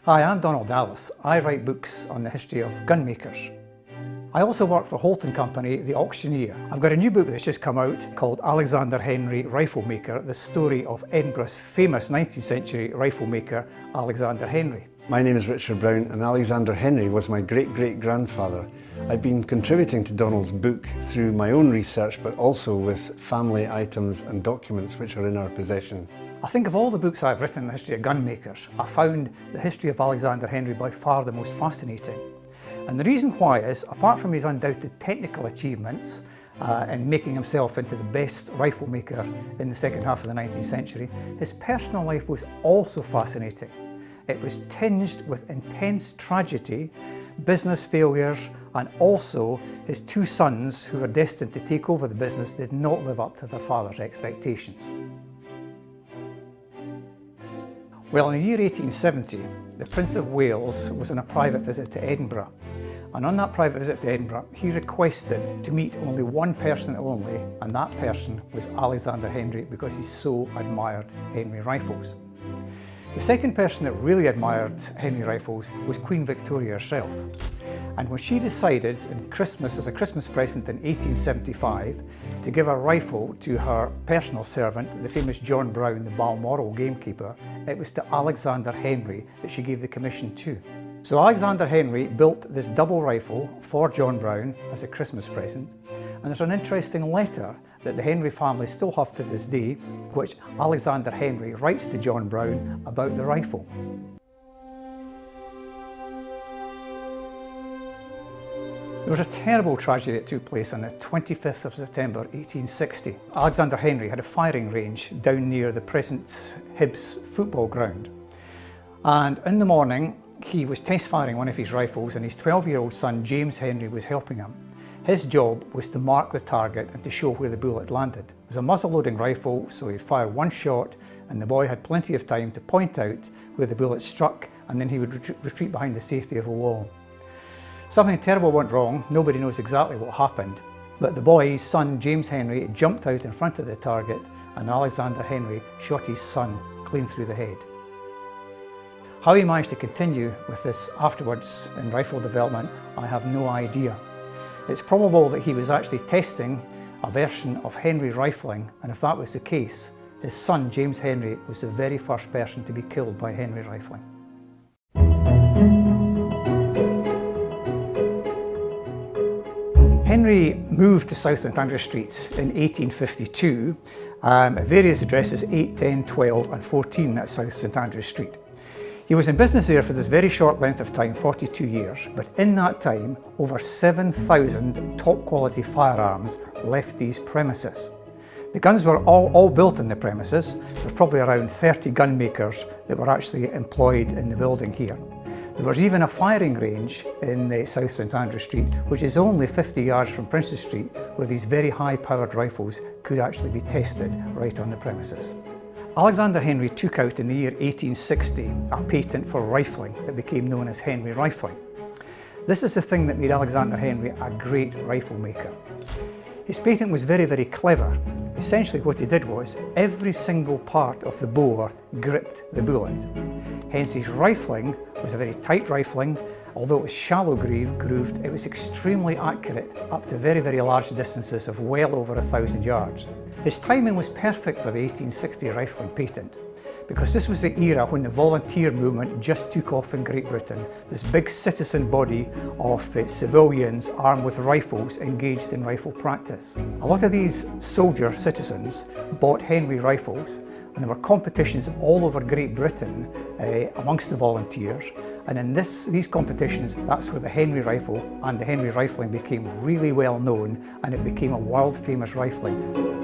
Hi, I'm Donald Dallas. I write books on the history of gun makers. I also work for Holt & Company, the auctioneer. I've got a new book that's just come out called Alexander Henry Rifle Maker, the story of Edinburgh's famous 19th century rifle maker, Alexander Henry. My name is Richard Brown and Alexander Henry was my great-great-grandfather. I've been contributing to Donald's book through my own research, but also with family items and documents which are in our possession. I think of all the books I've written in the history of gun makers, I found the history of Alexander Henry by far the most fascinating. And the reason why is, apart from his undoubted technical achievements in making himself into the best rifle maker in the second half of the 19th century, his personal life was also fascinating. It was tinged with intense tragedy, business failures, and also his two sons, who were destined to take over the business, did not live up to their father's expectations. Well, in the year 1870, the Prince of Wales was on a private visit to Edinburgh. And on that private visit to Edinburgh, he requested to meet only one person only, and that person was Alexander Henry, because he so admired Henry rifles. The second person that really admired Henry rifles was Queen Victoria herself. And when she decided in Christmas, as a Christmas present in 1875, to give a rifle to her personal servant, the famous John Brown, the Balmoral gamekeeper, it was to Alexander Henry that she gave the commission to. So Alexander Henry built this double rifle for John Brown as a Christmas present. And there's an interesting letter that the Henry family still have to this day, which Alexander Henry writes to John Brown about the rifle. There was a terrible tragedy that took place on the 25th of September 1860. Alexander Henry had a firing range down near the present Hibs football ground. And in the morning, he was test firing one of his rifles, and his 12-year-old son, James Henry, was helping him. His job was to mark the target and to show where the bullet landed. It was a muzzle-loading rifle, so he'd fire one shot, and the boy had plenty of time to point out where the bullet struck, and then he would retreat behind the safety of a wall. Something terrible went wrong. Nobody knows exactly what happened, but the boy's son, James Henry, jumped out in front of the target, and Alexander Henry shot his son clean through the head. How he managed to continue with this afterwards in rifle development, I have no idea. It's probable that he was actually testing a version of Henry rifling, and if that was the case, his son, James Henry, was the very first person to be killed by Henry rifling. Henry moved to South St Andrew Street in 1852 at various addresses, 8, 10, 12 and 14 at South St Andrew Street. He was in business there for this very short length of time, 42 years, but in that time, over 7,000 top quality firearms left these premises. The guns were all built in the premises. There were probably around 30 gun makers that were actually employed in the building here. There was even a firing range in the South St Andrew Street, which is only 50 yards from Princes Street, where these very high-powered rifles could actually be tested right on the premises. Alexander Henry took out in the year 1860 a patent for rifling that became known as Henry rifling. This is the thing that made Alexander Henry a great rifle maker. His patent was very, very clever. Essentially what he did was every single part of the bore gripped the bullet. Hence his rifling was a very tight rifling. Although it was shallow grooved, it was extremely accurate up to very, very large distances of well over 1,000 yards. His timing was perfect for the 1860 rifling patent, because this was the era when the volunteer movement just took off in Great Britain. This big citizen body of civilians armed with rifles engaged in rifle practice. A lot of these soldier citizens bought Henry rifles, and there were competitions all over Great Britain amongst the volunteers. And in these competitions, that's where the Henry rifle and the Henry rifling became really well known, and it became a world famous rifling.